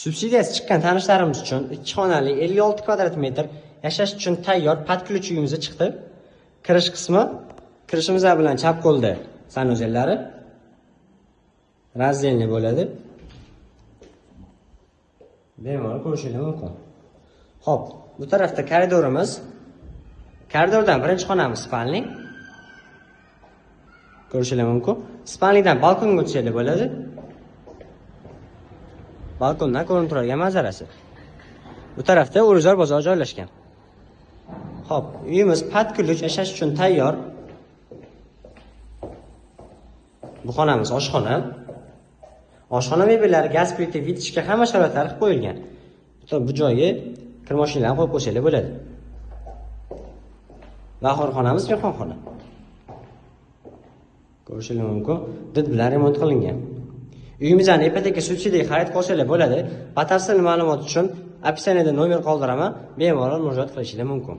Subsidiyasi chiqqan tanishlarimiz uchun 2 xonali 56 kvadrat metr yashash uchun tayyor podключ uyimiz chiqdi. Kirish qismi kirishimiz bilan chap qo'lda sanuzellari razdelniy bo'ladi. Bemalol ko'rishingiz mumkin. Xo'p, bu tarafda koridorimiz. Koridordan birinchi xonamiz spalni. Ko'rishingiz mumkin. Spalnidan balkonga o'tishadi bo'ladi. Balkondan ko'rinib turadigan manzarasi. Bu tarafda O'rizor bozori joylashgan. Xo'p, uyimiz podключ yashash uchun tayyor. Bu xonamiz oshxona. Oshxona mebellari, gaz plita, vitishga hamma sharoitlar qilib qo'yilgan. Bu joyga kir mashinalarni qo'yib qo'yishlar bo'ladi. Va oxirgi xonamiz mehmonxona. Ko'rishingiz mumkin, did bilan remont qilingan. Uyimizni ipoteka subsidiya xarid qilsanglar bo'ladi. Batafsil ma'lumot uchun opsiyaniyada nomer qoldiraman, bemalol murojaat qilishingiz mumkin.